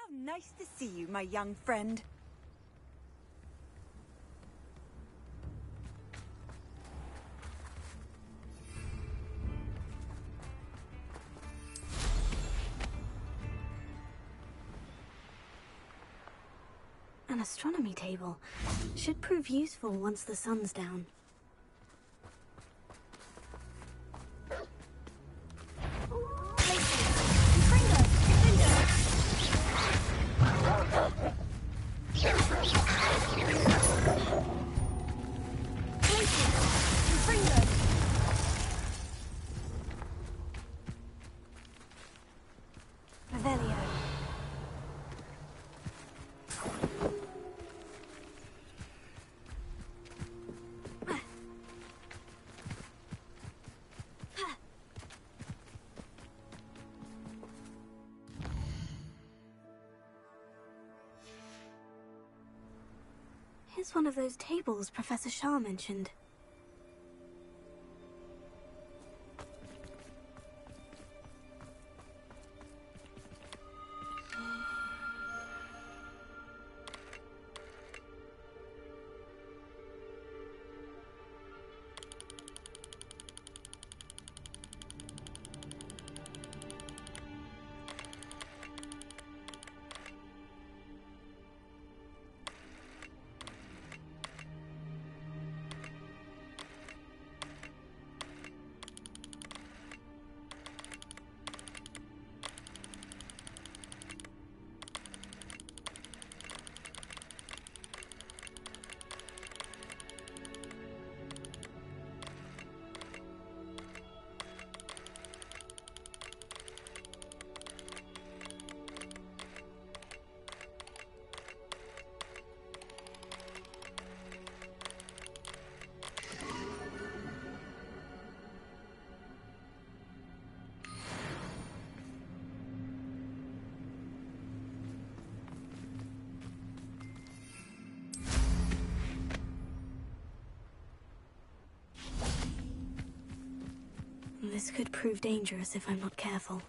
How nice to see you, my young friend. An astronomy table. Should prove useful once the sun's down. Here's one of those tables Professor Shah mentioned. This could prove dangerous if I'm not careful.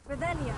Revelio.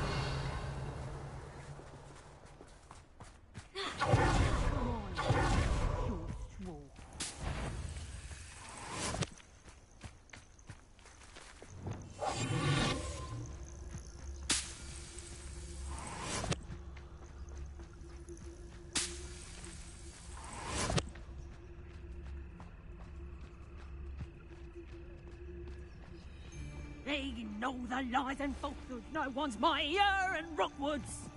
They know the lies and falsehoods no one's mightier in Rockwoods.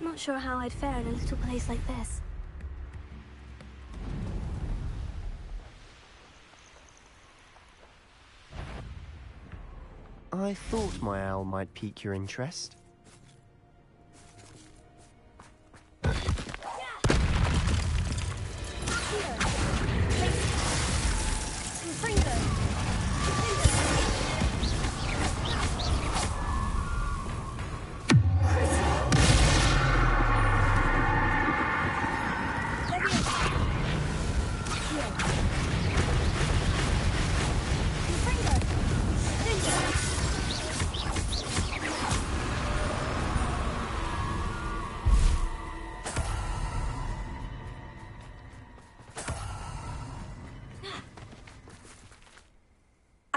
Not sure how I'd fare in a little place like this. I thought my owl might pique your interest.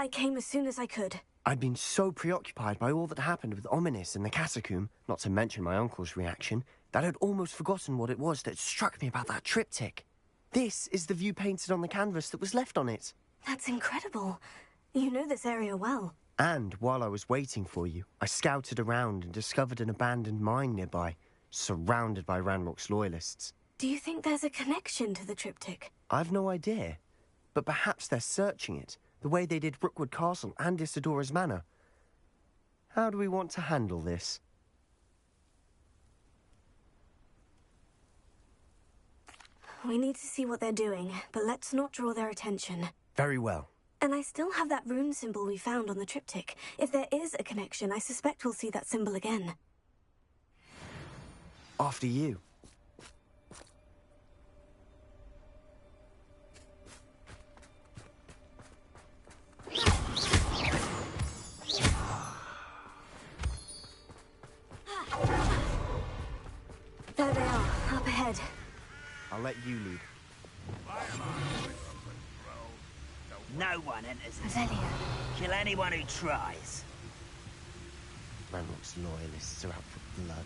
I came as soon as I could. I'd been so preoccupied by all that happened with Ominis and the catacomb, not to mention my uncle's reaction, that I'd almost forgotten what it was that struck me about that triptych. This is the view painted on the canvas that was left on it. That's incredible. You know this area well. And while I was waiting for you, I scouted around and discovered an abandoned mine nearby, surrounded by Ranrock's loyalists. Do you think there's a connection to the triptych? I've no idea, but perhaps they're searching it, the way they did Rookwood Castle and Isidora's Manor. How do we want to handle this? We need to see what they're doing, but let's not draw their attention. Very well. And I still have that rune symbol we found on the triptych. If there is a connection, I suspect we'll see that symbol again. After you. There they are, up ahead. I'll let you lead. No one enters this. Revelio. Kill anyone who tries. Ranrock's loyalists are out for blood.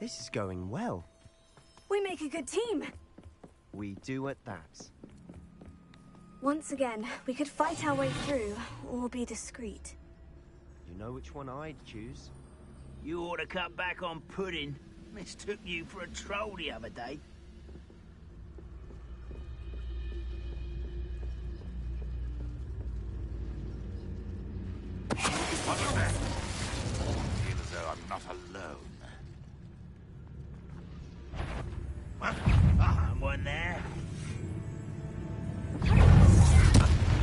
This is going well. We make a good team. We do at that. Once again, we could fight our way through, or be discreet. You know which one I'd choose? You ought to cut back on pudding. Mistook you for a troll the other day. What was that? I feel as though I'm not alone. Someone there?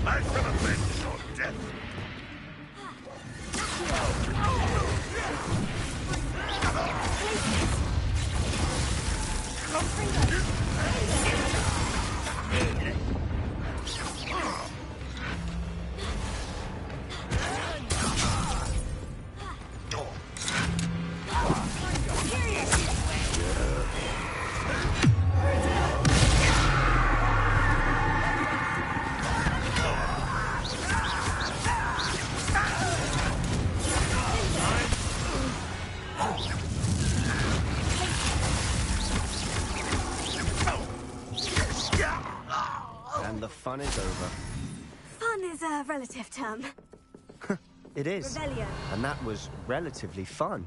I've never been your death. And the fun is over. Fun is a relative term. It is. Rebellion. And that was relatively fun.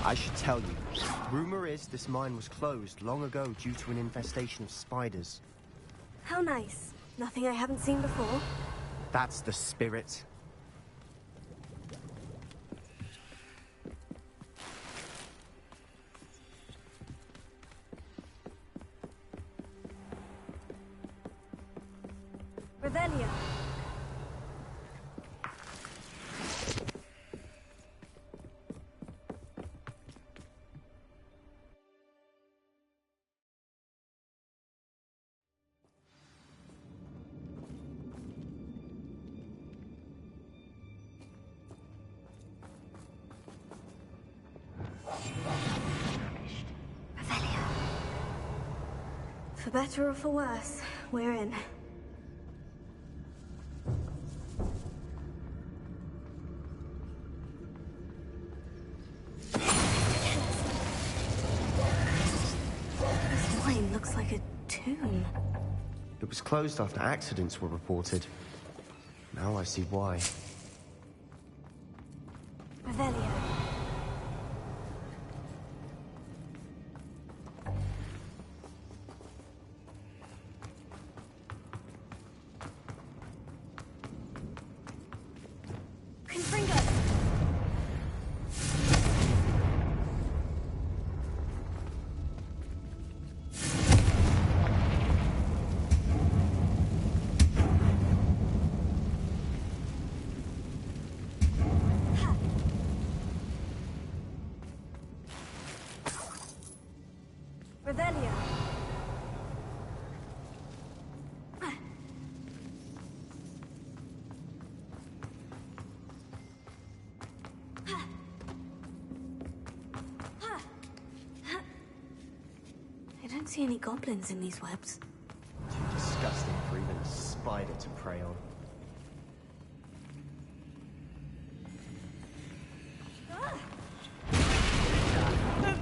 I should tell you, rumor is this mine was closed long ago due to an infestation of spiders. How nice. Nothing I haven't seen before. That's the spirit. Revelio. For better or for worse, we're in. This mine looks like a tomb. It was closed after accidents were reported. Now I see why. Revelio. Revelio. I don't see any goblins in these webs. Too disgusting for even a spider to prey on.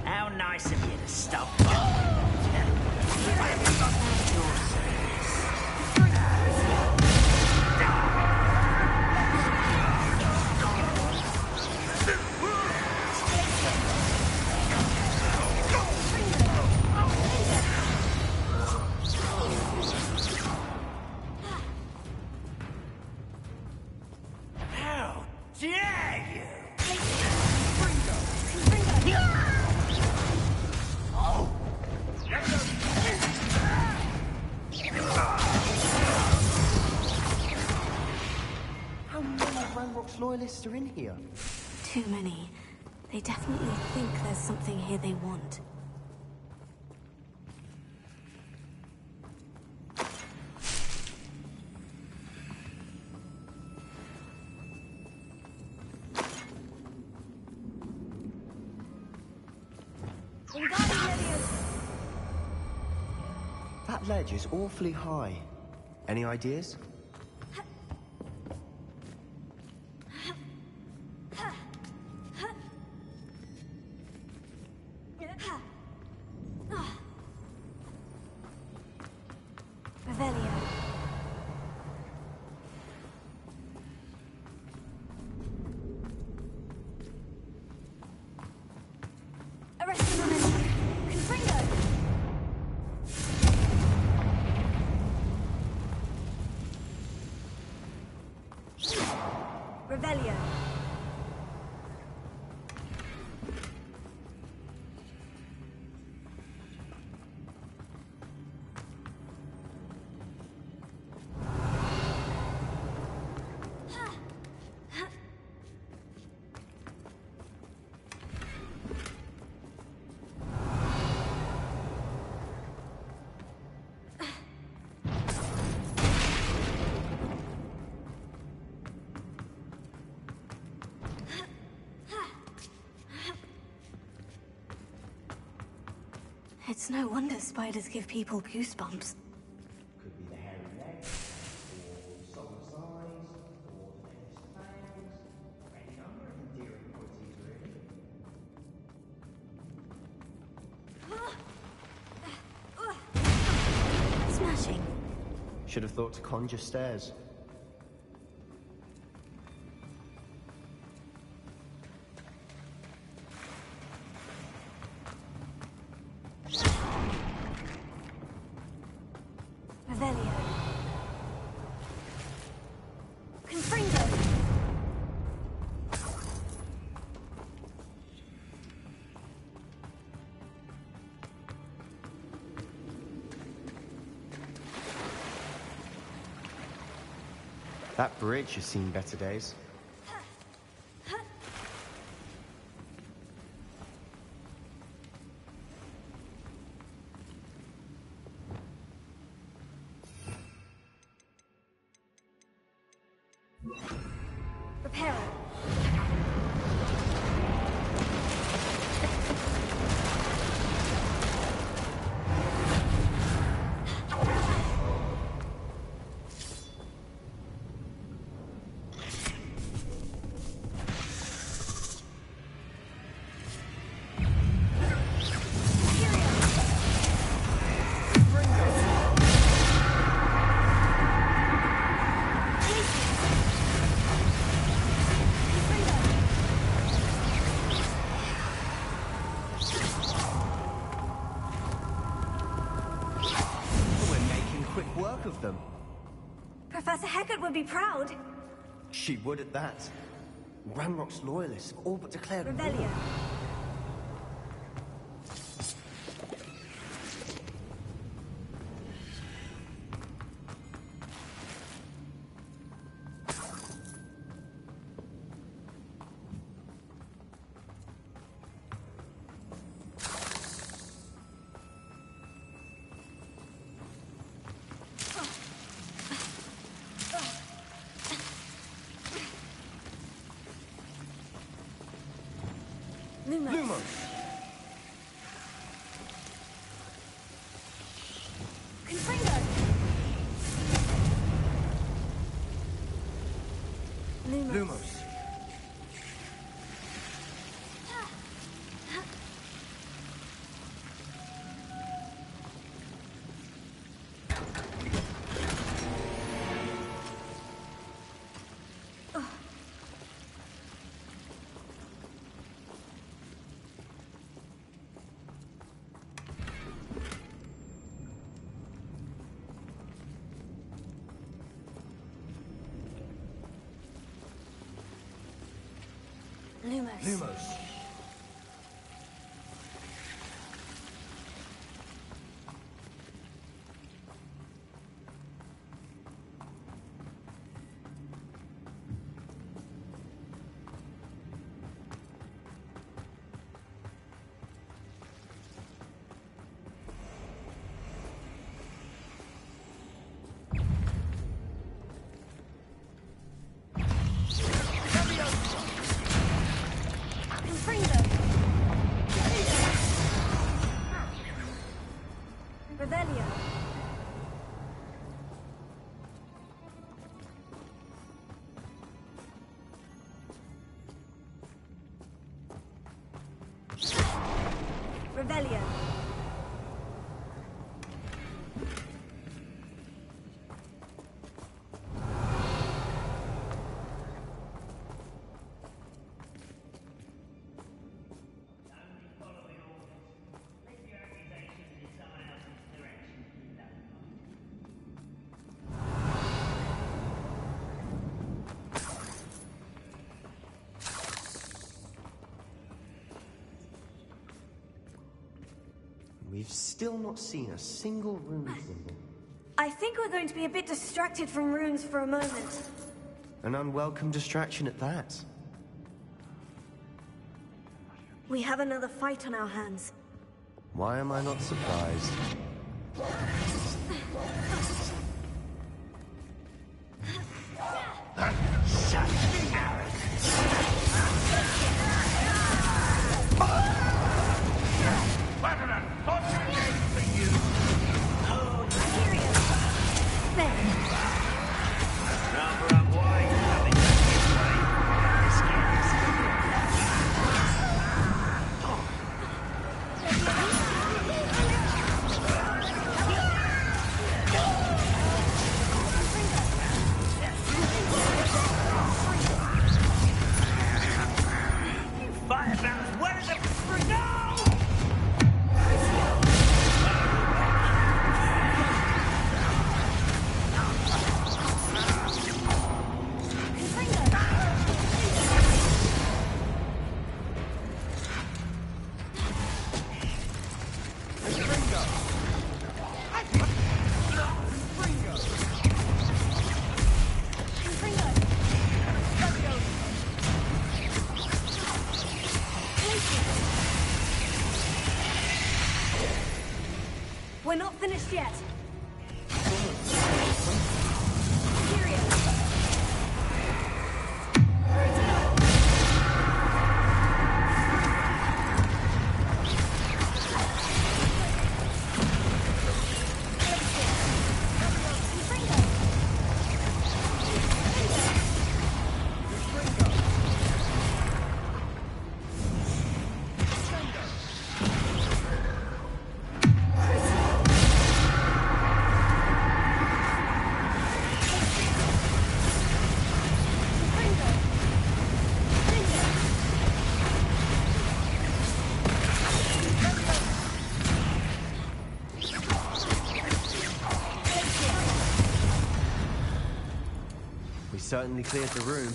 How nice of you to stop. How dare you! How many Ranrock's loyalists are in here? Too many. They definitely think there's something here they want. That ledge is awfully high. Any ideas? Revelio. It's no wonder spiders give people goosebumps. Could be the hairy legs, or someone's eyes, or the venomous fangs, or any number of endearing qualities, really. Smashing. Should have thought to conjure stairs. Revelio. Confringo. That bridge has seen better days. Reparo. Work of them. Professor Hecat would be proud. She would at that. Ranrock's loyalists have all but declared Revelio. war. Lumos. Confringo. Lumos. Lumos. Lumos. Revelio. Revelio. We've still not seen a single rune symbol. I think we're going to be a bit distracted from runes for a moment. An unwelcome distraction at that. We have another fight on our hands. Why am I not surprised? We're not finished yet. Certainly cleared the room.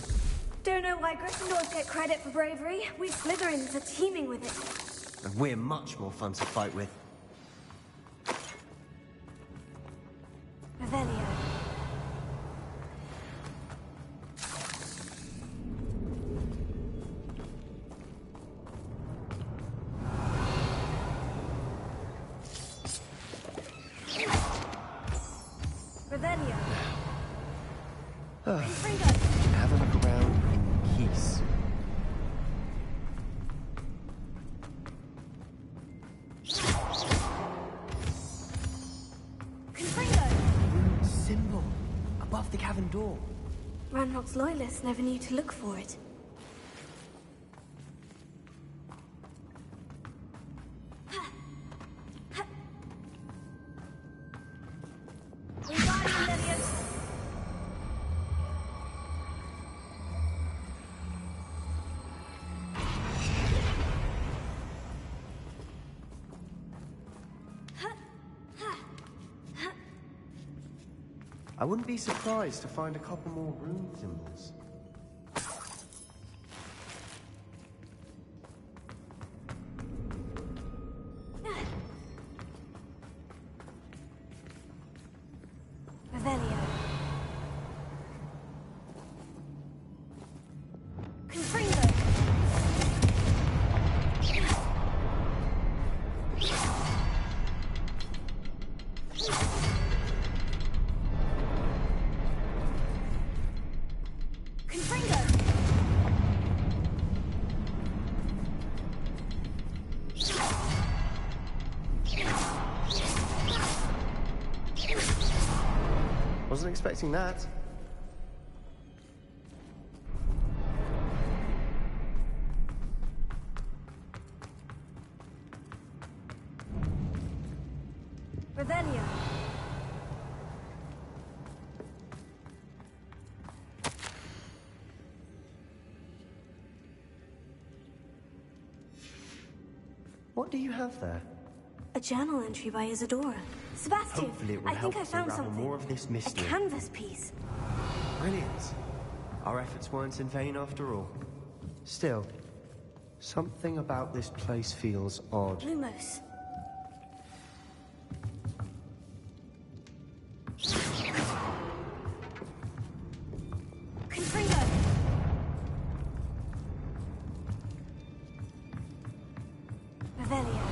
Don't know why Gryffindors get credit for bravery. We Slytherins are teeming with it. And we're much more fun to fight with. Revelio. Revelio. Have a look around in peace. Symbol above the cavern door. Ranrock's loyalists never knew to look for it. I wouldn't be surprised to find a couple more rune symbols. Revelio. Wasn't expecting that. Revelio. What do you have there? A journal entry by Isadora. Sebastian, Hopefully it will I help think I us found unravel something. more of this mystery. A canvas piece. Brilliant. Our efforts weren't in vain after all. Still, something about this place feels odd. Lumos. Confringo. Revelio.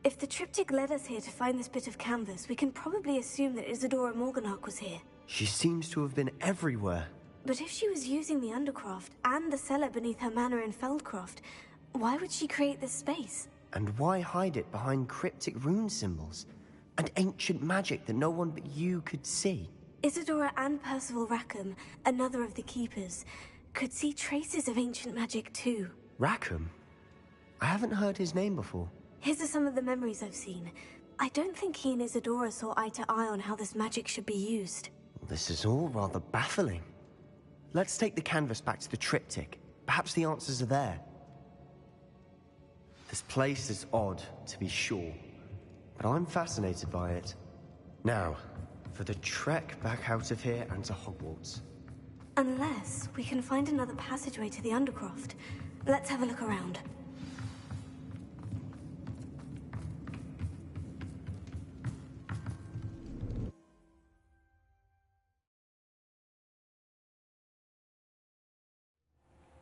If the triptych led us here to find this bit of canvas, we can probably assume that Isadora Morganach was here. She seems to have been everywhere. But if she was using the Undercroft and the cellar beneath her manor in Feldcroft, why would she create this space? And why hide it behind cryptic rune symbols? And ancient magic that no one but you could see? Isadora and Percival Rackham, another of the Keepers, could see traces of ancient magic too. Rackham? I haven't heard his name before. His are some of the memories I've seen. I don't think he and Isadora saw eye to eye on how this magic should be used. This is all rather baffling. Let's take the canvas back to the triptych. Perhaps the answers are there. This place is odd, to be sure, but I'm fascinated by it. Now, for the trek back out of here and to Hogwarts. Unless we can find another passageway to the Undercroft. Let's have a look around.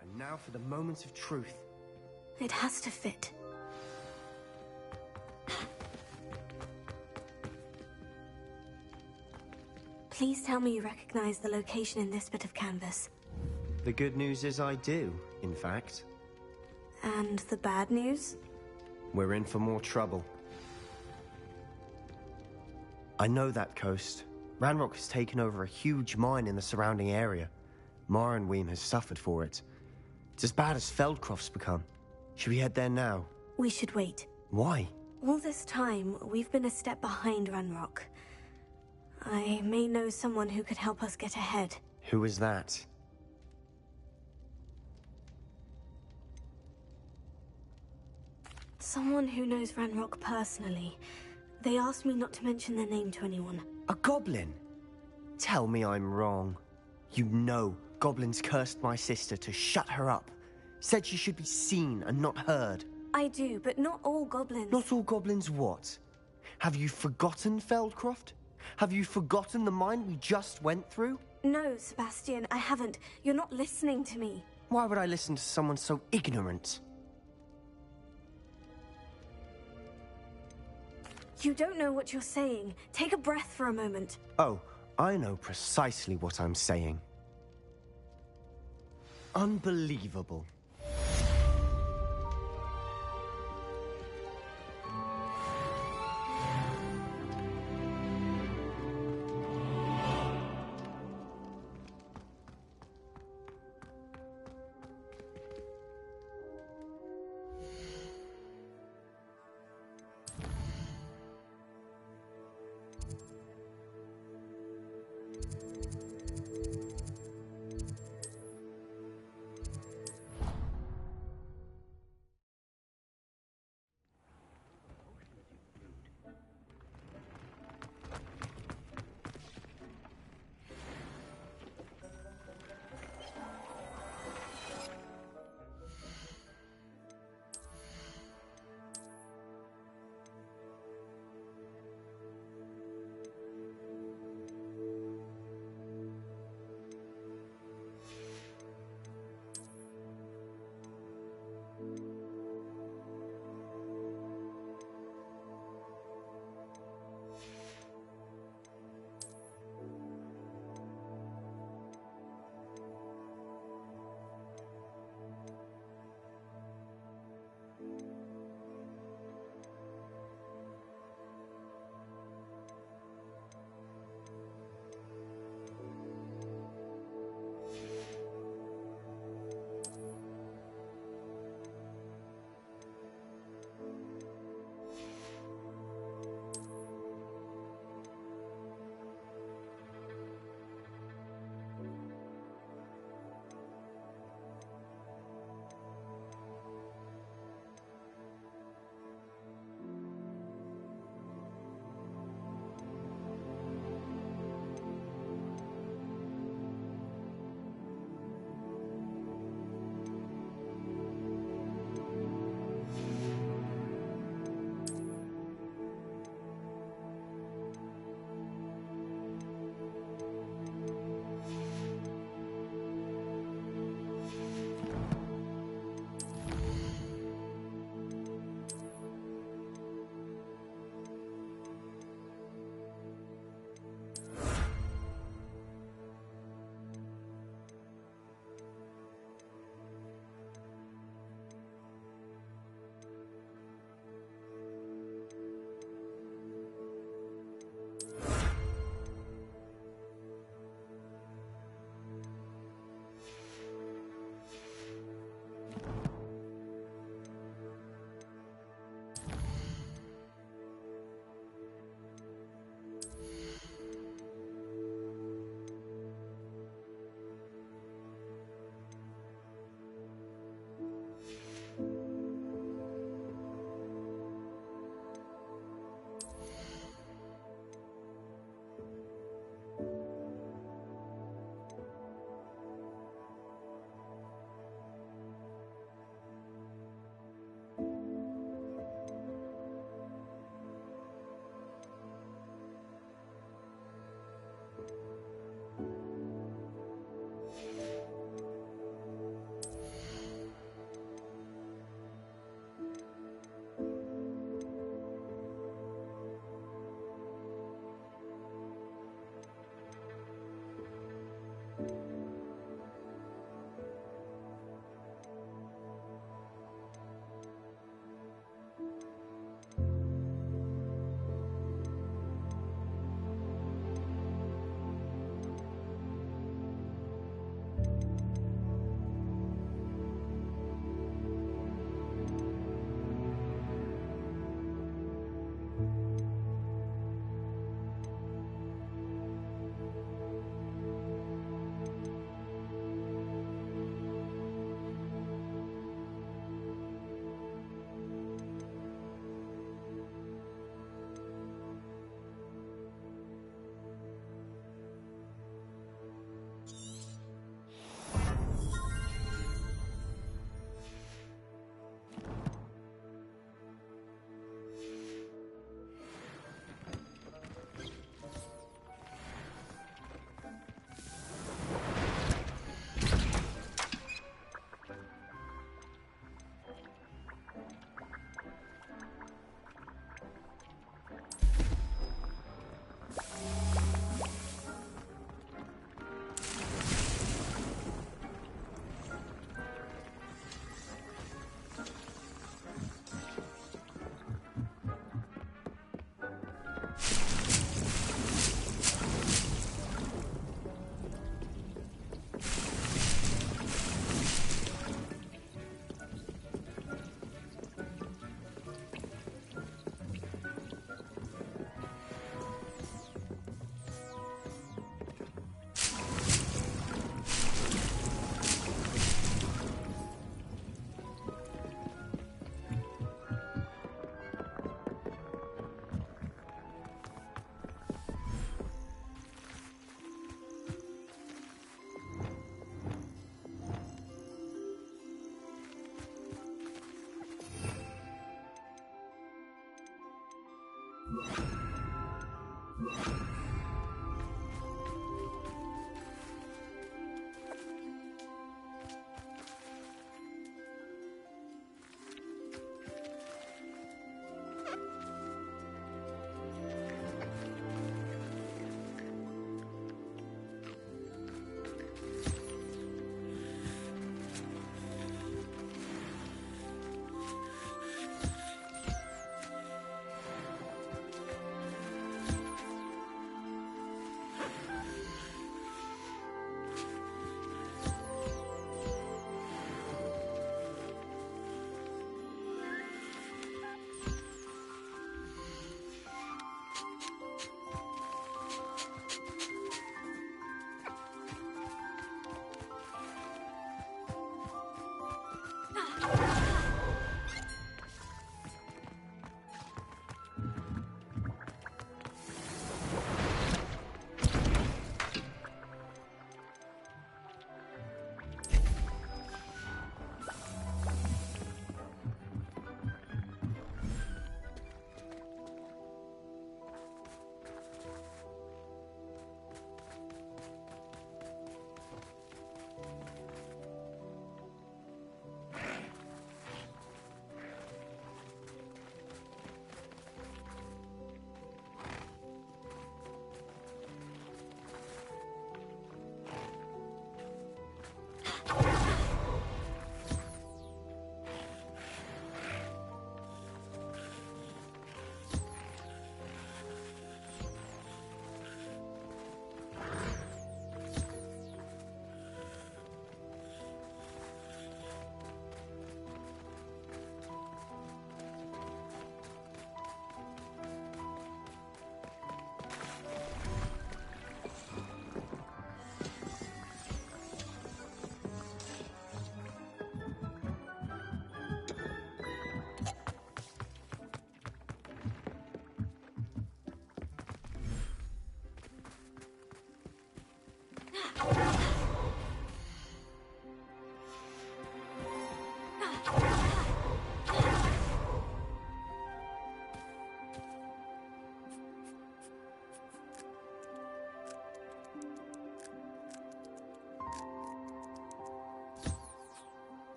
And now for the moment of truth. It has to fit. Please tell me you recognize the location in this bit of canvas. The good news is I do, in fact. And the bad news? We're in for more trouble. I know that coast. Ranrock has taken over a huge mine in the surrounding area. Marrenweem has suffered for it. It's as bad as Feldcroft's become. Should we head there now? We should wait. Why? All this time, we've been a step behind Ranrock. I may know someone who could help us get ahead. Who is that? Someone who knows Ranrock personally. They asked me not to mention their name to anyone. A goblin? Tell me I'm wrong. You know goblins cursed my sister to shut her up. Said she should be seen and not heard. I do, but not all goblins. Not all goblins what? Have you forgotten Feldcroft? Have you forgotten the mine we just went through? No, Sebastian, I haven't. You're not listening to me. Why would I listen to someone so ignorant? You don't know what you're saying. Take a breath for a moment. Oh, I know precisely what I'm saying. Unbelievable.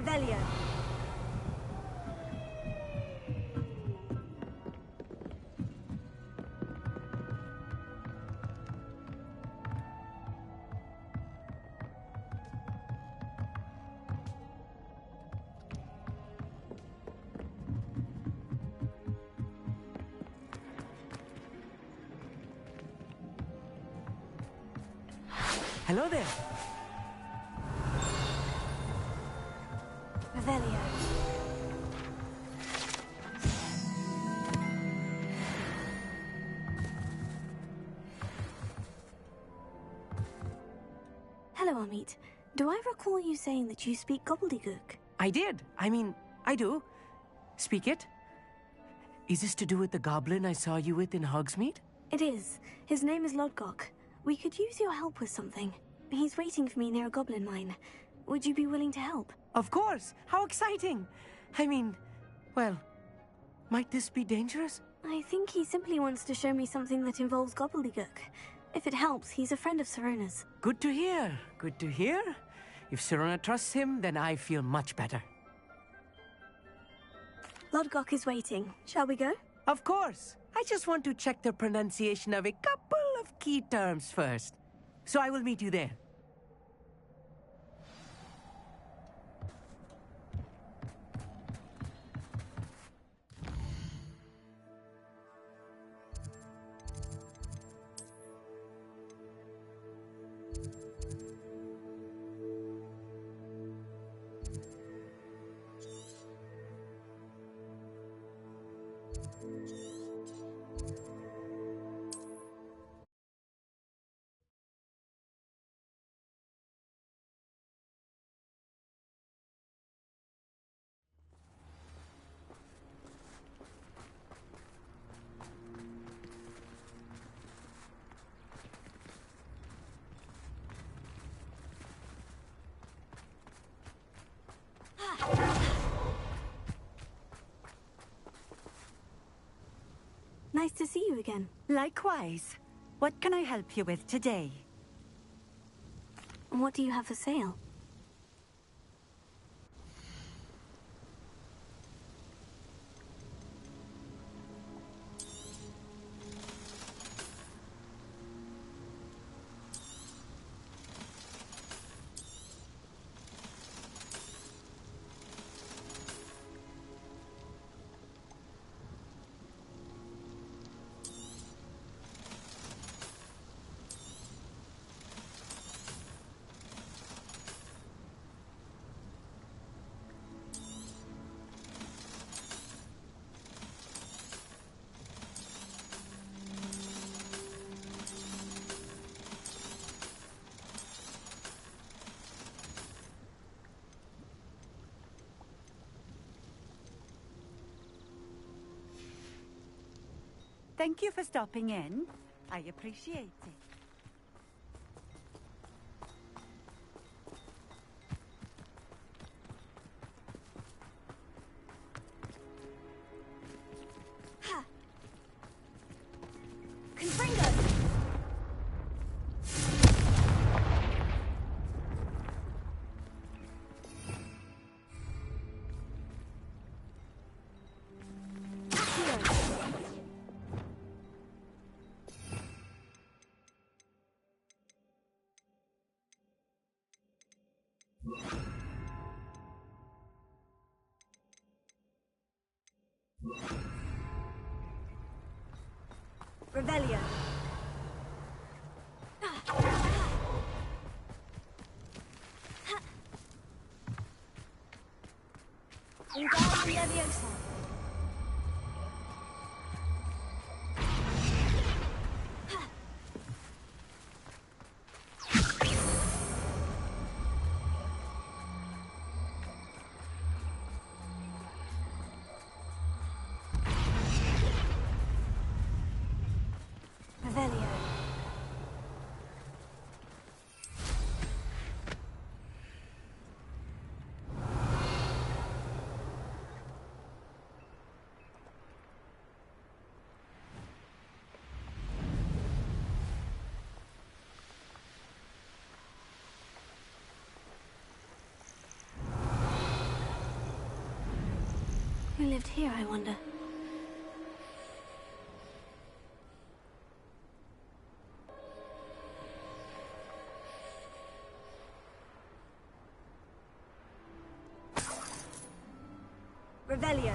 Revelio. Hello there. Revelio. Hello, Amit. Do I recall you saying that you speak gobbledygook? I did. I mean, I do. Speak it. Is this to do with the goblin I saw you with in Hogsmeade? It is. His name is Lodgok. We could use your help with something. He's waiting for me near a goblin mine. Would you be willing to help? Of course. How exciting. I mean, well, might this be dangerous? I think he simply wants to show me something that involves gobbledygook. If it helps, he's a friend of Sirona's. Good to hear. Good to hear. If Sirona trusts him, then I feel much better. Lodgok is waiting. Shall we go? Of course. I just want to check the pronunciation of a couple of key terms first. So I will meet you there. Nice to see you again. Likewise. What can I help you with today? What do you have for sale? Thank you for stopping in. I appreciate it. Revelio. Wingardium Leviosa. long lived here, I wonder? Revelio.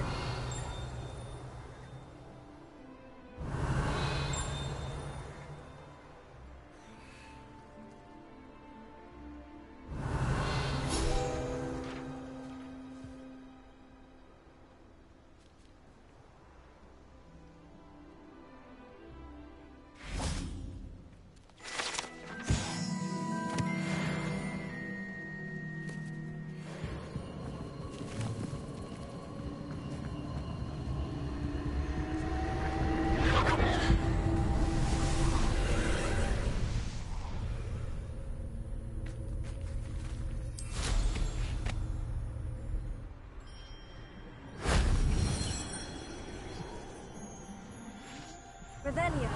Revelio.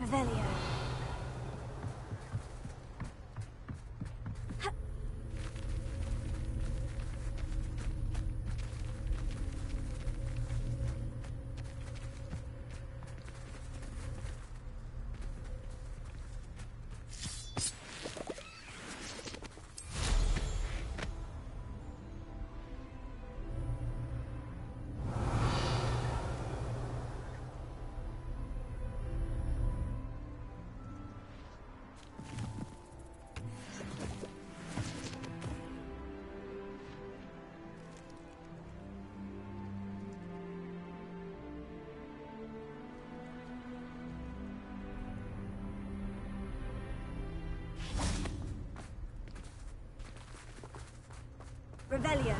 Revelio. Revelio.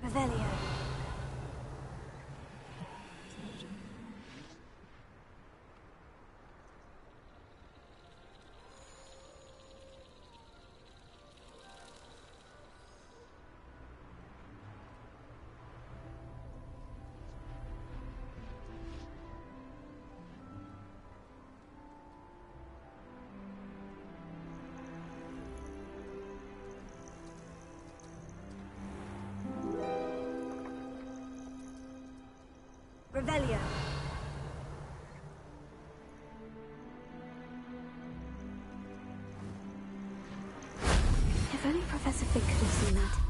Revelio. Revelio. If only Professor Fig could have seen that.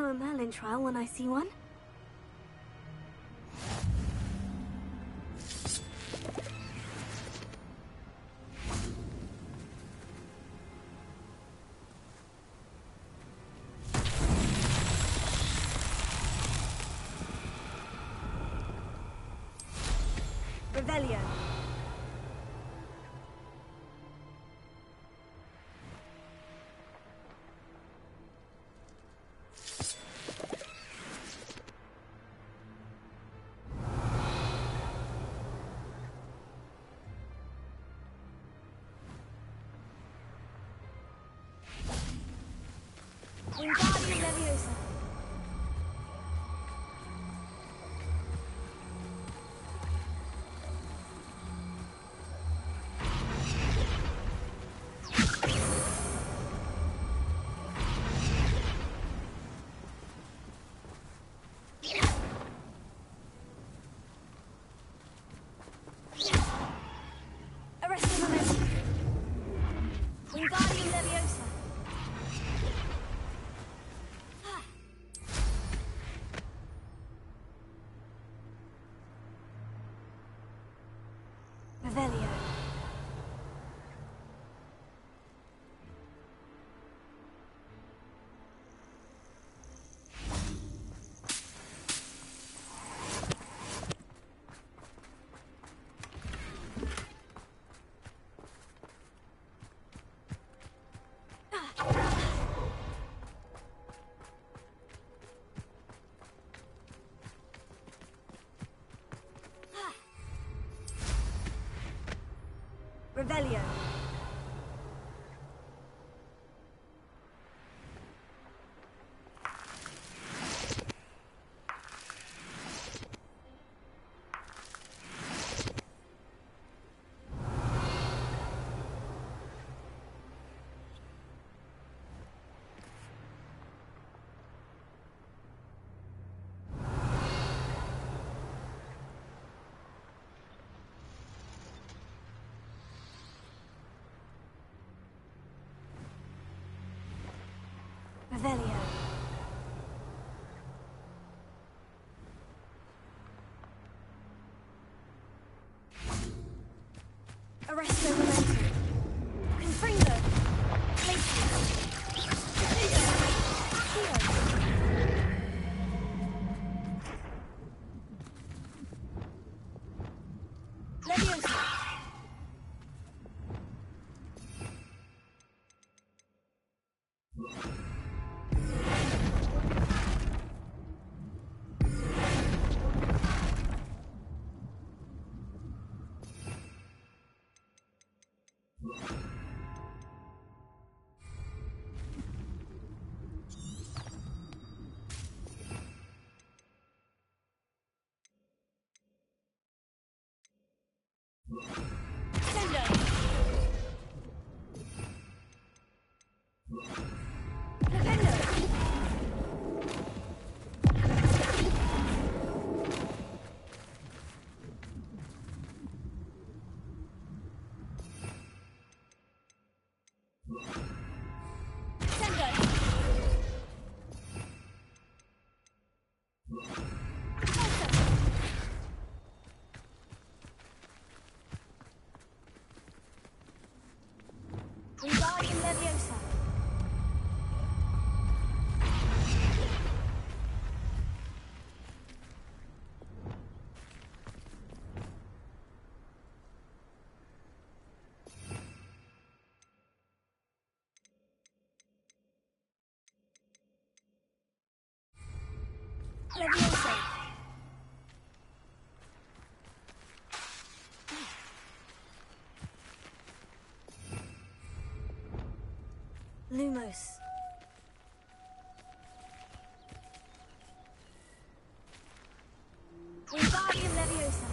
know a Merlin trial when I see one. Revelio. Wingardium Leviosa. Arresting momentum. Wingardium Leviosa. Revelio. Revelio. Revelio. Arresto momentum. Confringo. Glacius. Leviosa. Sendo. Defendo. Sendo. Wingardium Leviosa. Leviosa. Lumos. Wingardium Leviosa.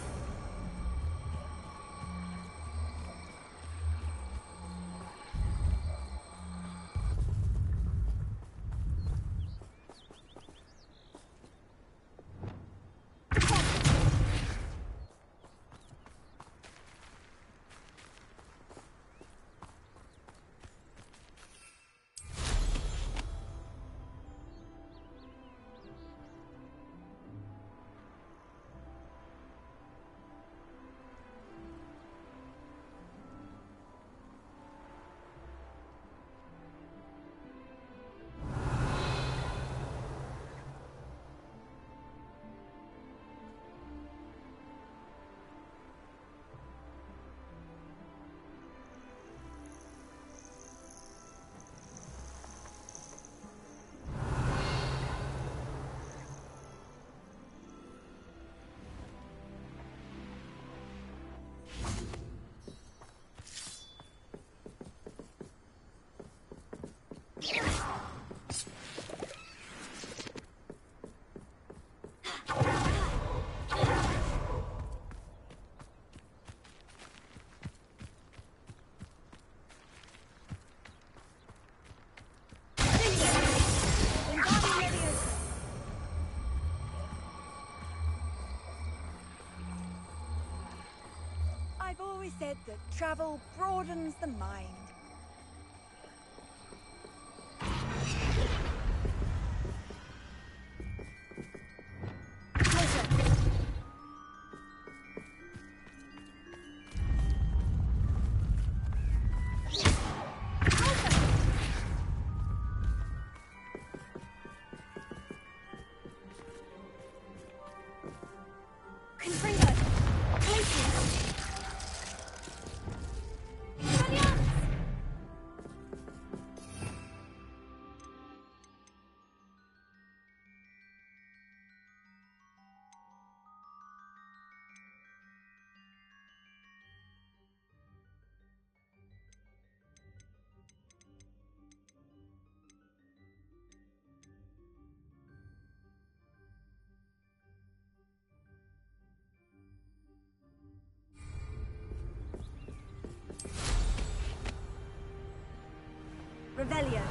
I've always said that travel broadens the mind. Revelio.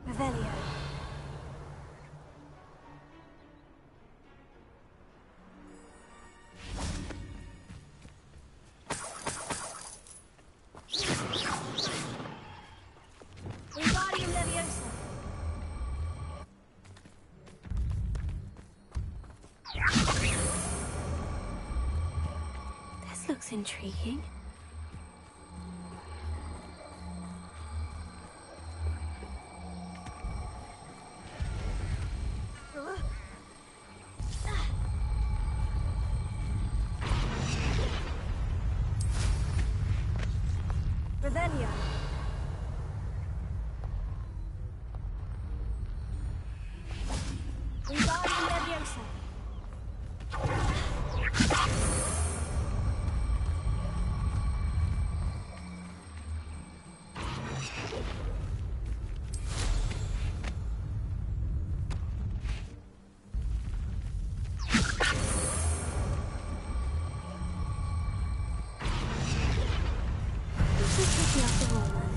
Revelio. Wingardium Leviosa. This looks intriguing. Revelio. Wingardium Leviosa. This is tricky after all, then.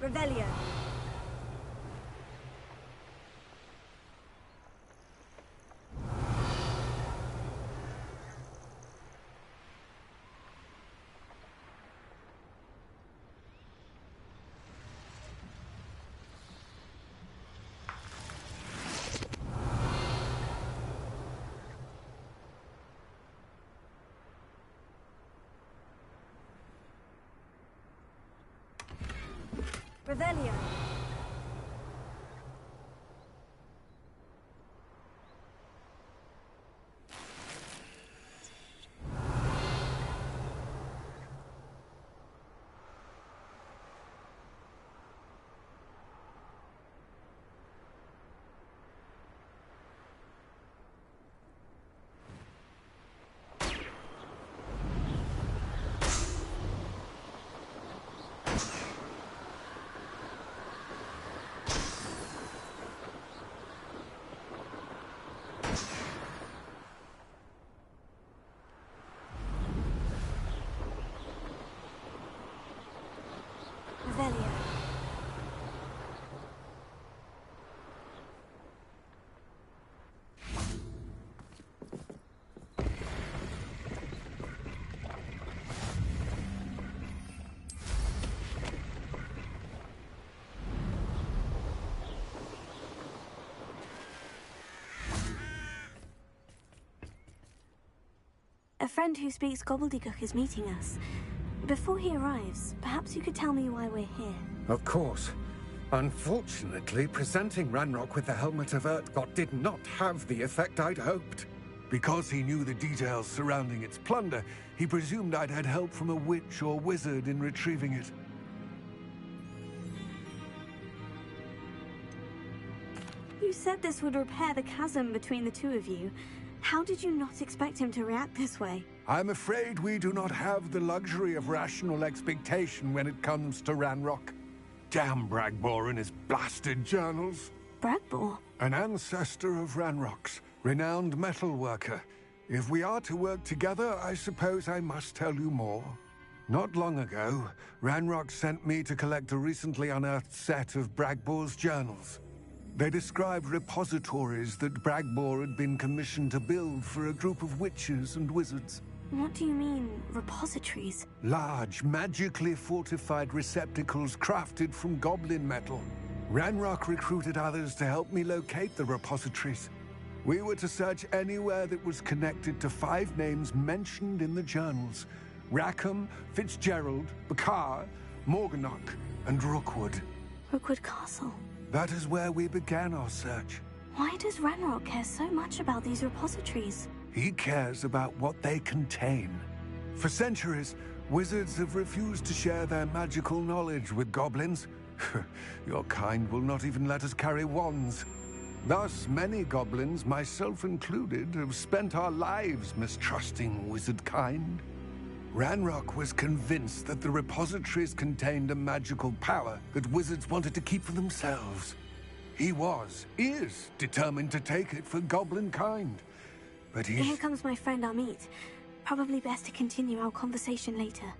Revelio. Revelio. A friend who speaks gobbledygook is meeting us. Before he arrives, perhaps you could tell me why we're here. Of course. Unfortunately, presenting Ranrock with the Helmet of Urtkot did not have the effect I'd hoped. Because he knew the details surrounding its plunder, he presumed I'd had help from a witch or wizard in retrieving it. You said this would repair the chasm between the two of you. How did you not expect him to react this way? I'm afraid we do not have the luxury of rational expectation when it comes to Ranrock. Damn Bragbor and his blasted journals. Bragbor? An ancestor of Ranrock's, renowned metalworker. If we are to work together, I suppose I must tell you more. Not long ago, Ranrock sent me to collect a recently unearthed set of Bragbor's journals. They described repositories that Bragbor had been commissioned to build for a group of witches and wizards. What do you mean, repositories? Large, magically fortified receptacles crafted from goblin metal. Ranrock recruited others to help me locate the repositories. We were to search anywhere that was connected to 5 names mentioned in the journals: Rackham, Fitzgerald, Bakar, Morganach, and Rookwood. Rookwood Castle. That is where we began our search. Why does Ranrock care so much about these repositories? He cares about what they contain. For centuries, wizards have refused to share their magical knowledge with goblins. Your kind will not even let us carry wands. Thus, many goblins, myself included, have spent our lives mistrusting wizard kind. Ranrock was convinced that the repositories contained a magical power that wizards wanted to keep for themselves. He is determined to take it for goblin kind. But Here comes my friend Amit. Probably best to continue our conversation later.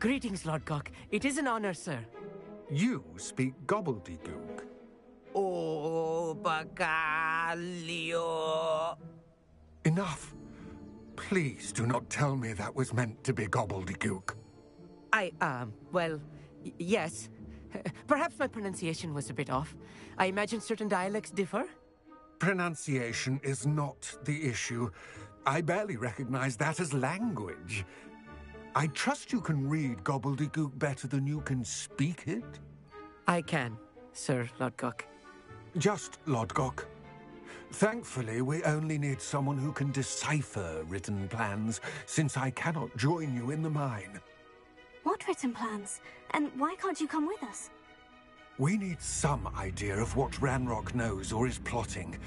Greetings, Lodgok. It is an honor, sir. You speak gobbledygook. Oh, Bagalio. Enough. Please do not tell me that was meant to be gobbledygook. Yes. Perhaps my pronunciation was a bit off. I imagine certain dialects differ. Pronunciation is not the issue. I barely recognize that as language. I trust you can read gobbledygook better than you can speak it? I can, Sir Lodgok. Just Lodgok. Thankfully, we only need someone who can decipher written plans, since I cannot join you in the mine. What written plans? And why can't you come with us? We need some idea of what Ranrock knows or is plotting.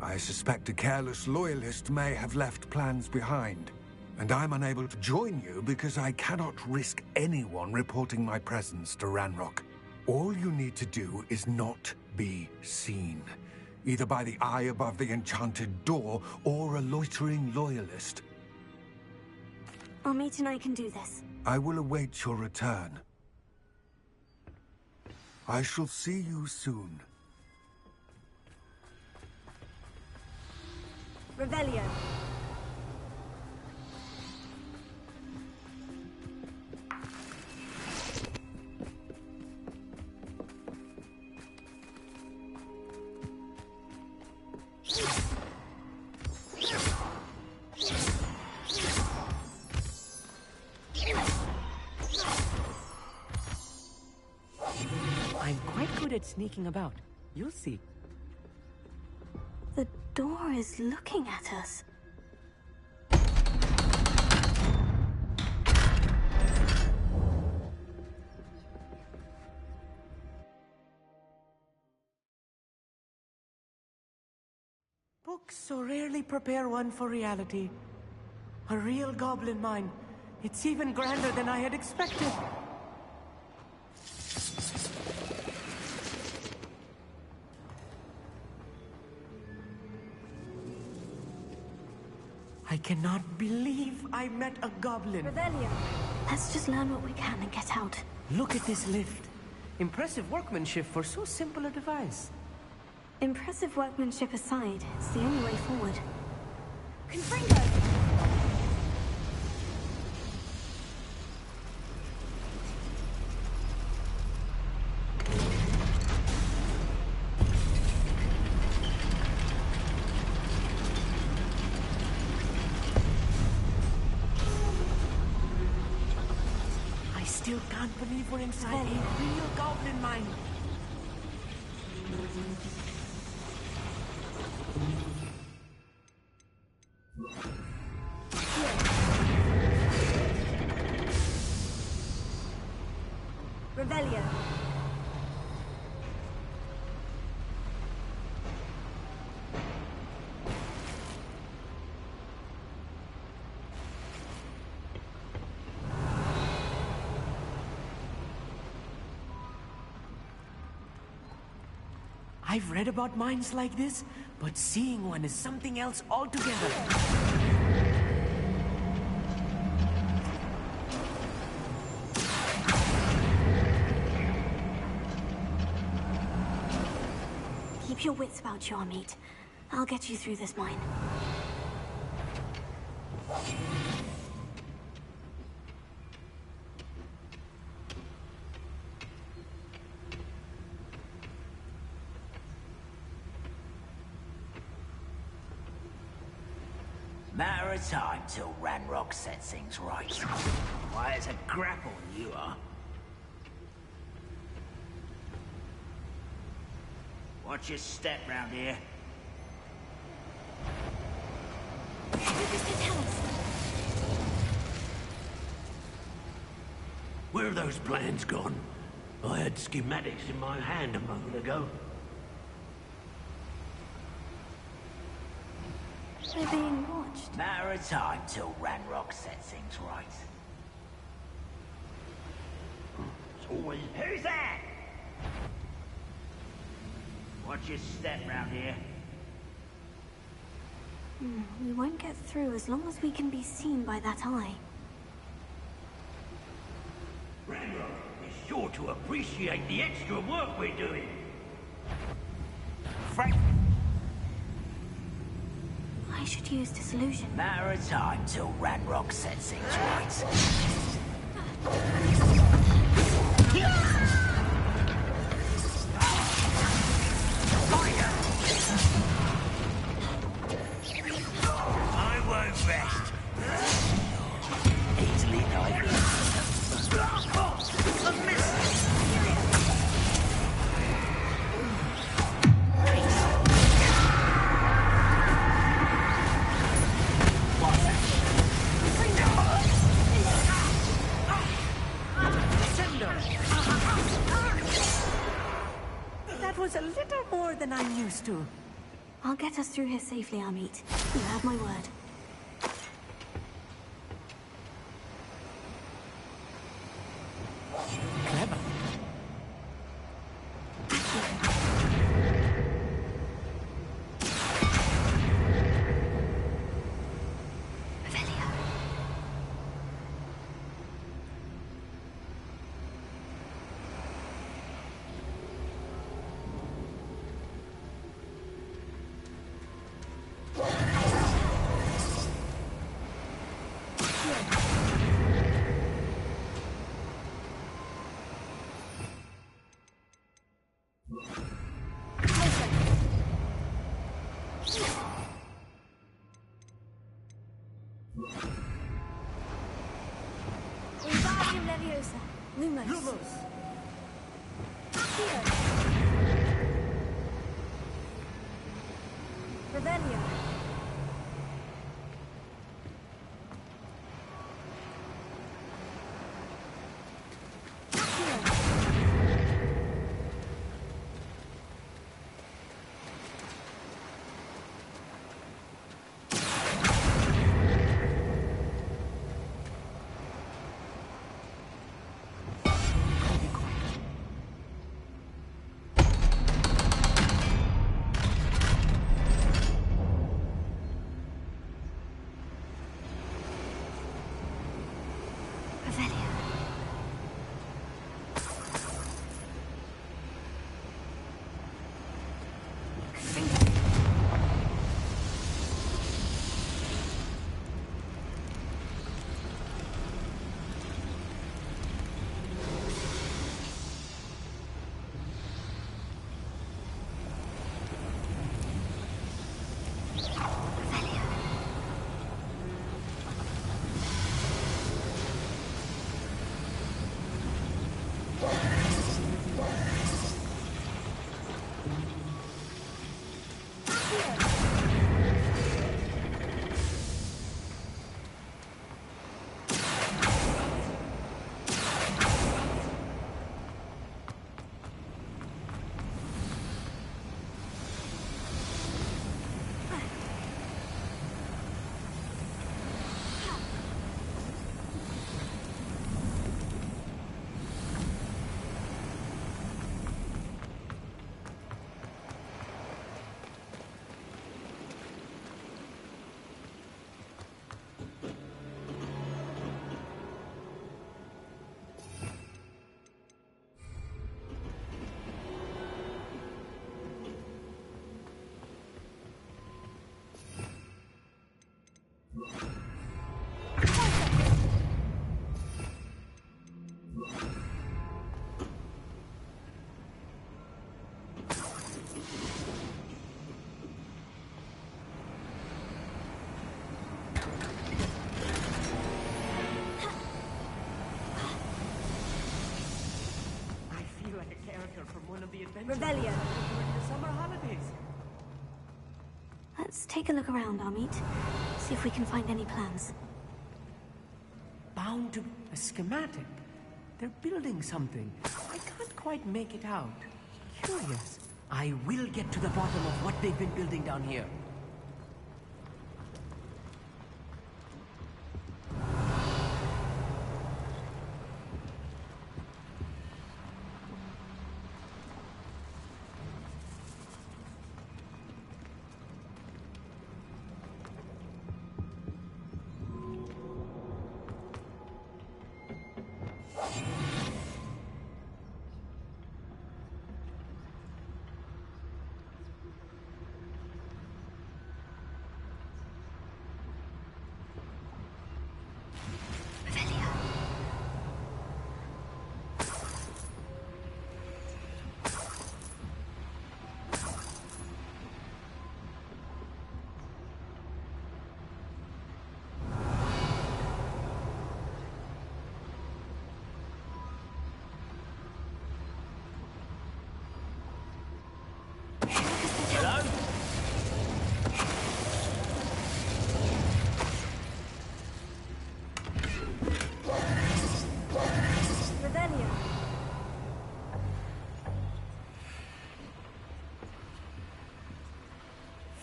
I suspect a careless loyalist may have left plans behind. And I'm unable to join you because I cannot risk anyone reporting my presence to Ranrock. All you need to do is not be seen. Either by the eye above the enchanted door, or a loitering loyalist. Amit and I can do this. I will await your return. I shall see you soon. Revelio. I'm quite good at sneaking about. You'll see. The door is looking at us. Books so rarely prepare one for reality. A real goblin mine. It's even grander than I had expected. I cannot believe I met a goblin. Revelio. Let's just learn what we can and get out. Look at this lift. Impressive workmanship for so simple a device. Impressive workmanship aside, it's the only way forward. Confringo. can't believe we're inside a real goblin mine. Revelio. I've read about mines like this, but seeing one is something else altogether. Keep your wits about you, Amit. I'll get you through this mine. Matter of time till Ranrock sets things right. Why, it's a grapple you are. Watch your step round here. Where are those plans gone? I had schematics in my hand a moment ago. They're being watched. Matter of time till Ranrock sets things right. It's always... Who's that? Watch your step round here. We won't get through as long as we can be seen by that eye. Ranrock is sure to appreciate the extra work we're doing. Frank! I should use disillusion. Matter of time till Ranrock sets things right. I won't rest. Easily neither. A miss. That was a little more than I'm used to. I'll get us through here safely, Amit. You have my word. Clever. Wingardium Leviosa. Lumos. Lumos. Here. Revelio. character from one of the adventures Revelio. during the summer holidays. Let's take a look around, Amit. See if we can find any plans. Bound to a schematic. They're building something. I can't quite make it out. Curious. I will get to the bottom of what they've been building down here.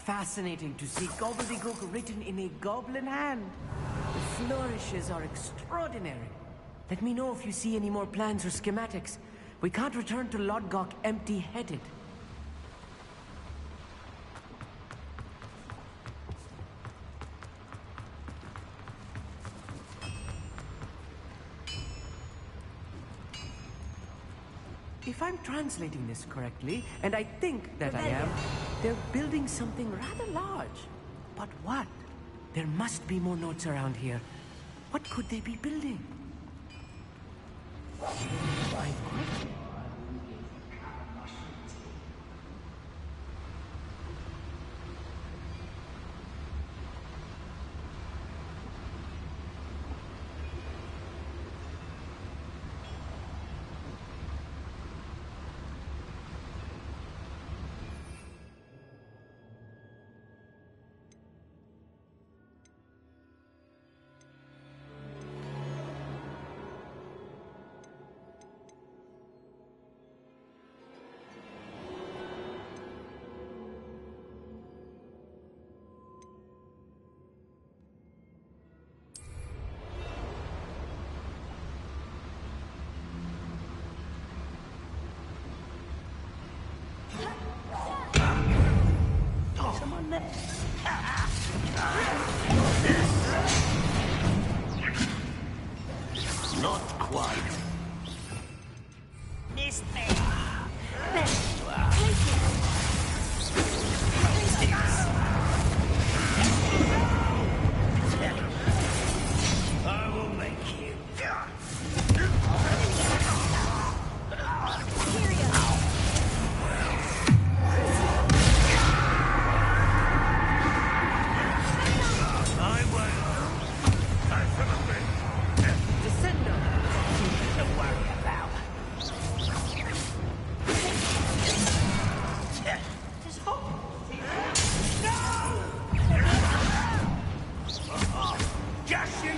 Fascinating to see gobbledygook written in a goblin hand. The flourishes are extraordinary. Let me know if you see any more plans or schematics. We can't return to Lodgok empty-headed. If I'm translating this correctly, and I think that I am, they're building something rather large. But what? There must be more notes around here. What could they be building? Not quite. Missed me. I will make you. I won't. Don't worry about. Just hold. No! Just you.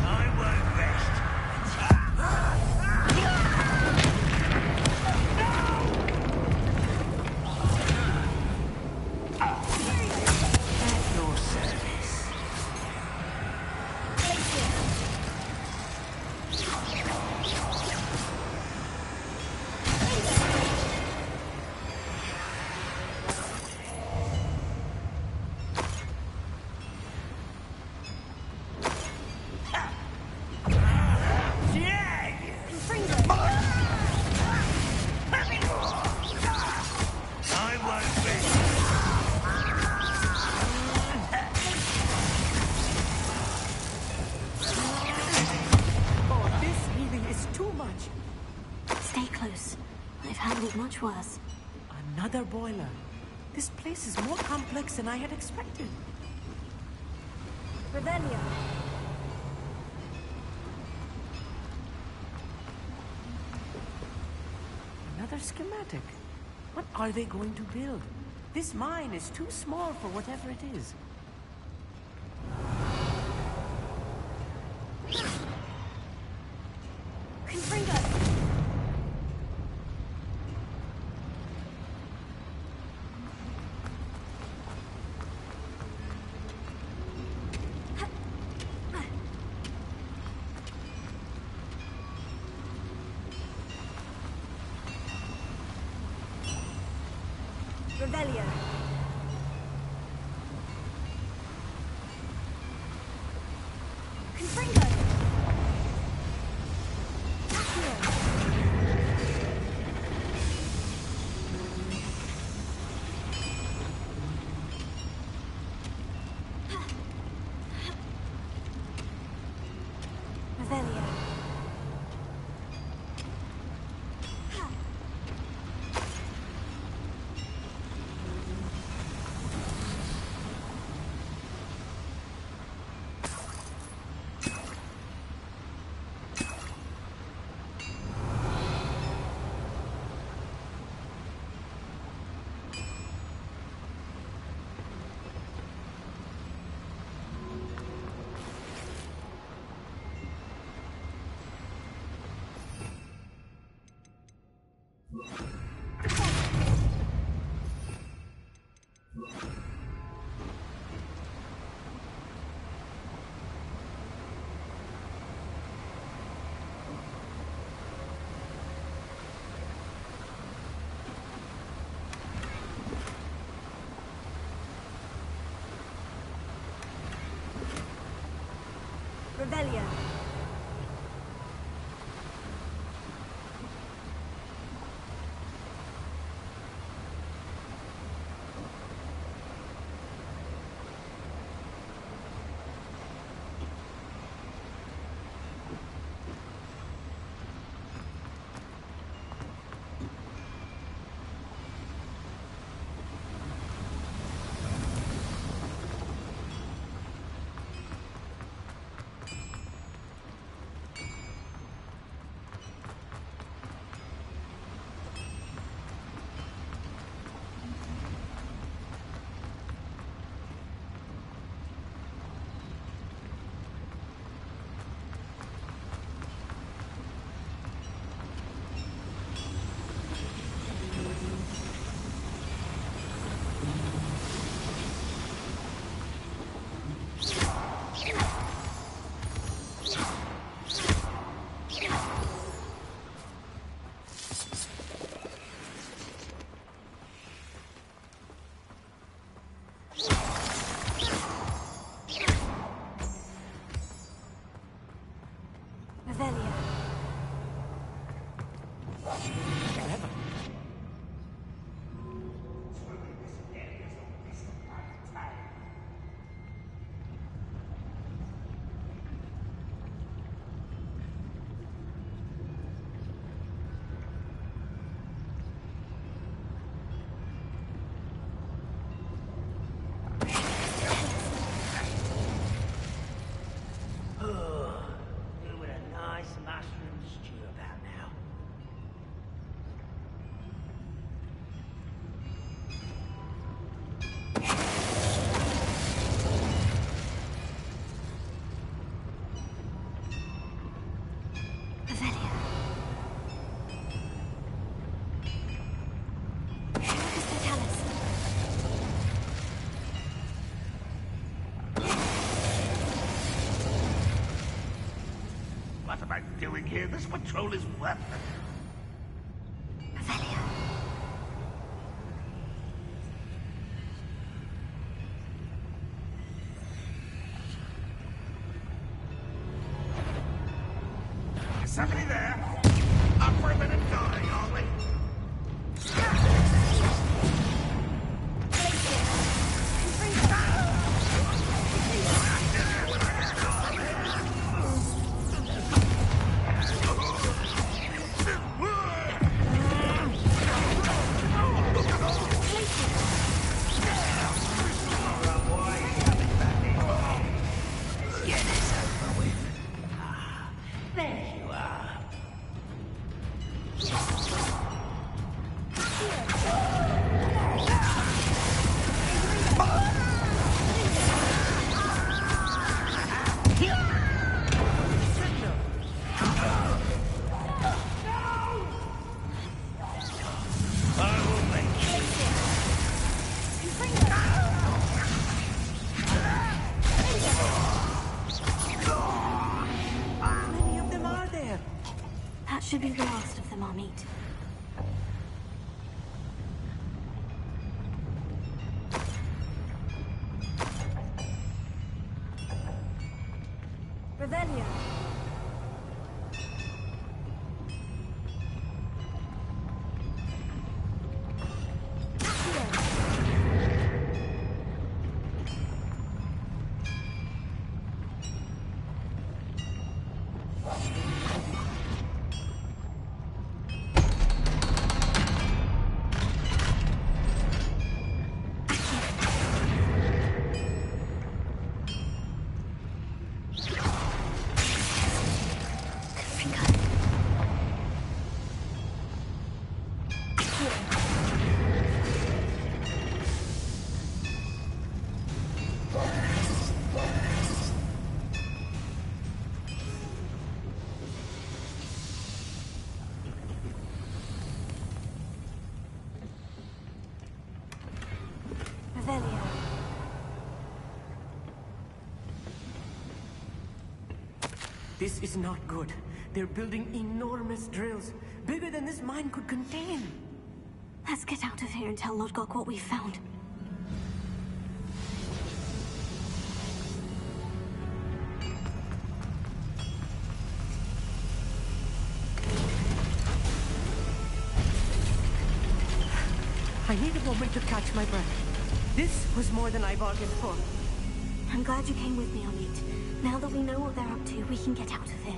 I won't rest. At your service. Stay close. I've handled much worse. Another boiler. This place is more complex than I had expected. Revelio. another schematic. What are they going to build? This mine is too small for whatever it is. Revelio. Confringo. Accio. Revelio. Revelio. What am I doing here? This patrol is worthless. Is somebody there? Up for a minute going, are we? That should be the last of them, Amit. Revelio. This is not good. They're building enormous drills, bigger than this mine could contain. Let's get out of here and tell Lodgok what we found. I need a moment to catch my breath. This was more than I bargained for. I'm glad you came with me, Amit. Now that we know what they're up to, we can get out of here.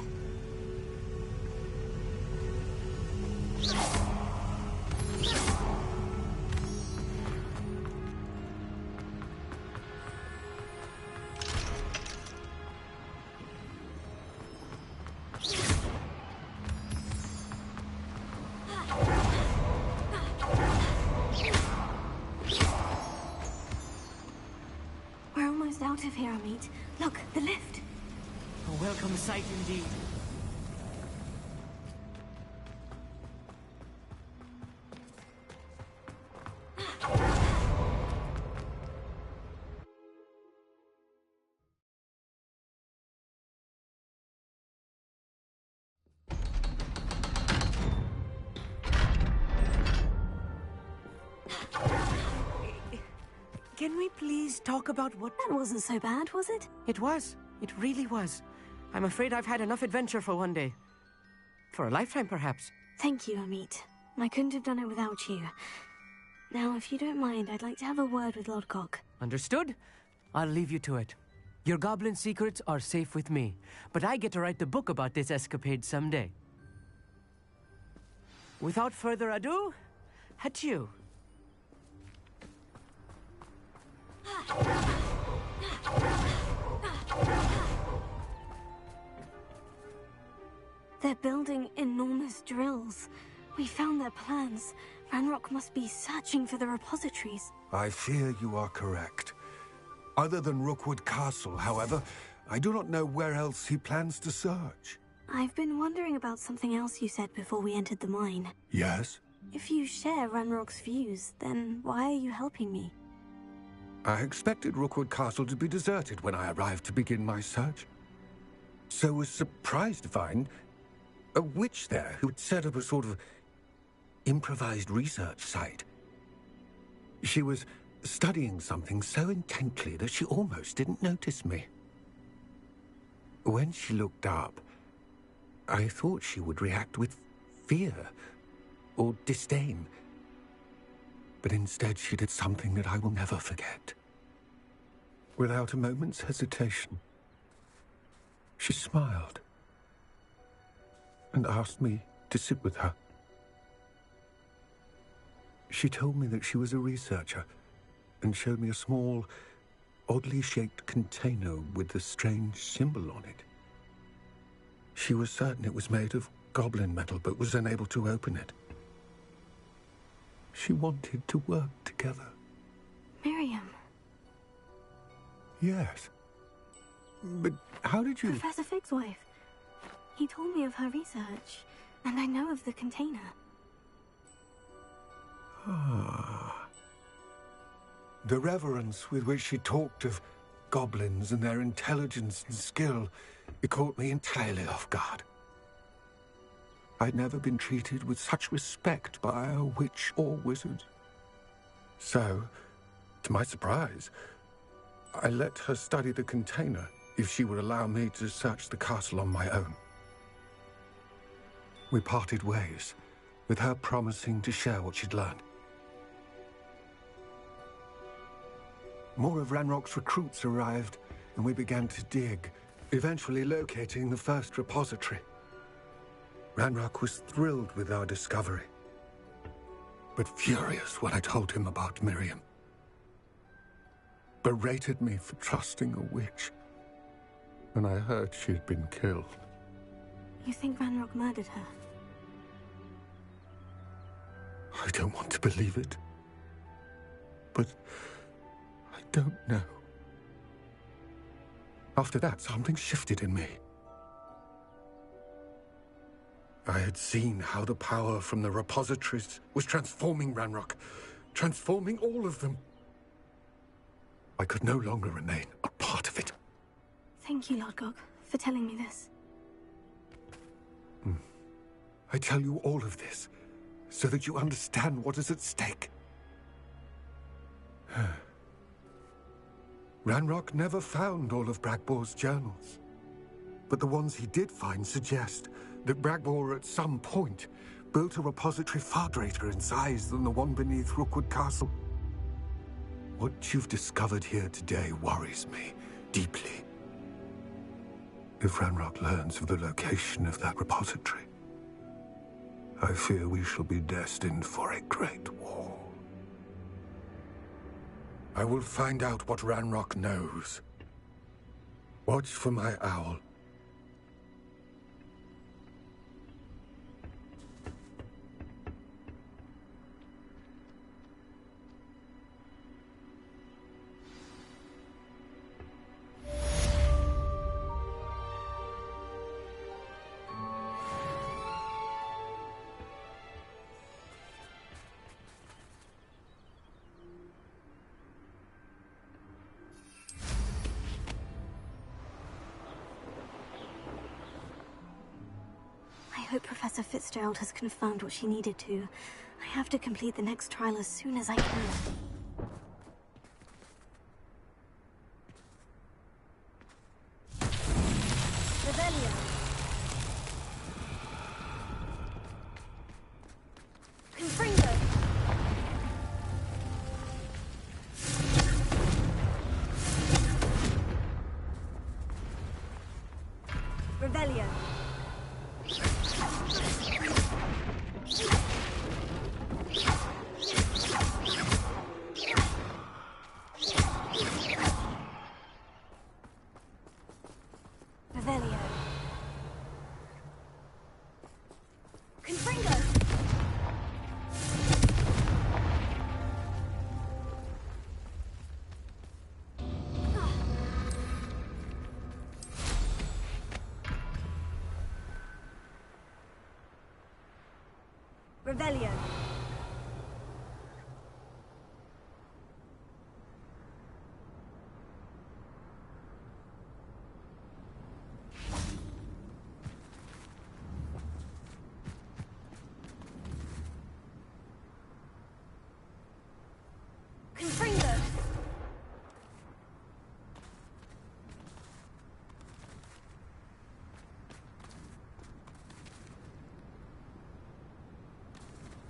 We're almost out of here, Amit. Look, the lift. A welcome sight indeed. Can we please talk about what... That wasn't so bad, was it? It was. It really was. I'm afraid I've had enough adventure for one day. For a lifetime, perhaps. Thank you, Amit. I couldn't have done it without you. Now, if you don't mind, I'd like to have a word with Lodgok. Understood? I'll leave you to it. Your goblin secrets are safe with me, but I get to write the book about this escapade someday. Without further ado, adieu. They're building enormous drills. We found their plans. Ranrock must be searching for the repositories. I fear you are correct. Other than Rookwood Castle, however, I do not know where else he plans to search. I've been wondering about something else you said before we entered the mine. Yes? If you share Ranrock's views, then why are you helping me? I expected Rookwood Castle to be deserted when I arrived to begin my search. So was surprised to find a witch there who had set up a sort of improvised research site. She was studying something so intently that she almost didn't notice me. When she looked up, I thought she would react with fear or disdain. But instead she did something that I will never forget. Without a moment's hesitation, she smiled and asked me to sit with her. She told me that she was a researcher and showed me a small, oddly shaped container with a strange symbol on it. She was certain it was made of goblin metal, but was unable to open it. She wanted to work together. Miriam. Yes. But how did you... Professor Fig's wife. He told me of her research, and I know of the container. Ah. The reverence with which she talked of goblins and their intelligence and skill, it caught me entirely off guard. I'd never been treated with such respect by a witch or wizard. So, to my surprise, I let her study the container if she would allow me to search the castle on my own. We parted ways, with her promising to share what she'd learned. More of Ranrock's recruits arrived, and we began to dig, eventually locating the first repository. Ranrock was thrilled with our discovery, but furious when I told him about Miriam. Berated me for trusting a witch when I heard she'd been killed. You think Ranrock murdered her? I don't want to believe it, but I don't know. After that, something shifted in me. I had seen how the power from the repositories was transforming Ranrock, transforming all of them. I could no longer remain a part of it. Thank you, Lodgok, for telling me this. I tell you all of this so that you understand what is at stake. Ranrock never found all of Bragbor's journals, but the ones he did find suggest that Bragbor at some point built a repository far greater in size than the one beneath Rookwood Castle. What you've discovered here today worries me deeply. If Ranrock learns of the location of that repository, I fear we shall be destined for a great war. I will find out what Ranrock knows. Watch for my owl. I hope Professor Fitzgerald has confirmed what she needed to. I have to complete the next trial as soon as I can. Rebellion. Confringo. Rebellion. Revelio. Confringo. Rebellion. Confringo.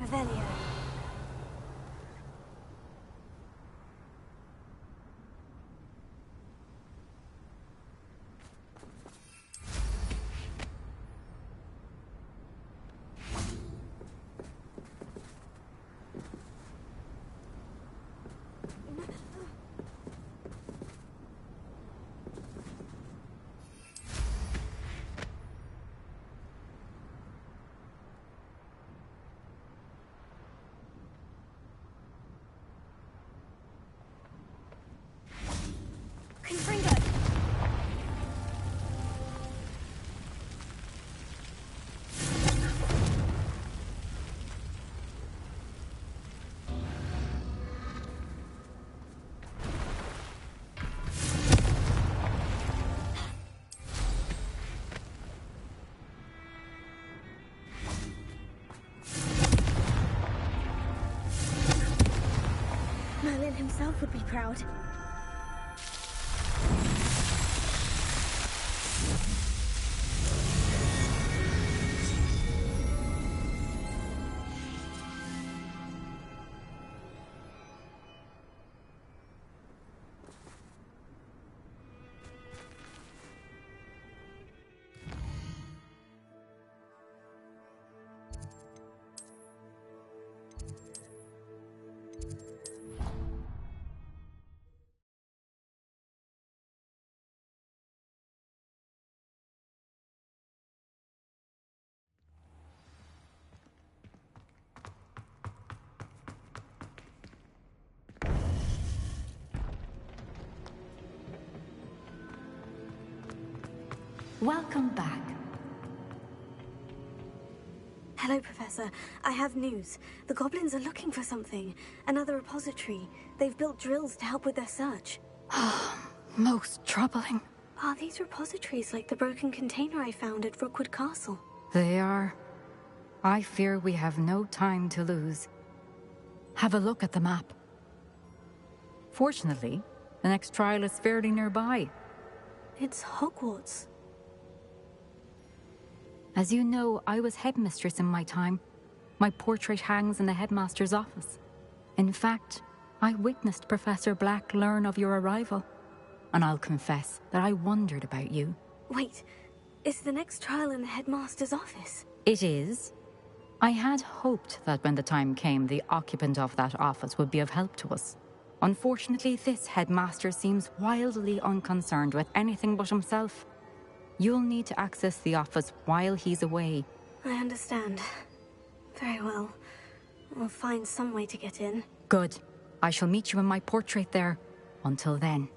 Revelio. himself would be proud. Welcome back. Hello, Professor. I have news. The goblins are looking for something. Another repository. They've built drills to help with their search. Most troubling. Are these repositories like the broken container I found at Rookwood Castle? They are. I fear we have no time to lose. Have a look at the map. Fortunately, the next trial is fairly nearby. It's Hogwarts. As you know, I was headmistress in my time. My portrait hangs in the headmaster's office. In fact, I witnessed Professor Black learn of your arrival. And I'll confess that I wondered about you. Wait, is the next trial in the headmaster's office? It is. I had hoped that when the time came, the occupant of that office would be of help to us. Unfortunately, this headmaster seems wildly unconcerned with anything but himself. You'll need to access the office while he's away. I understand. Very well. We'll find some way to get in. Good. I shall meet you in my portrait there. Until then.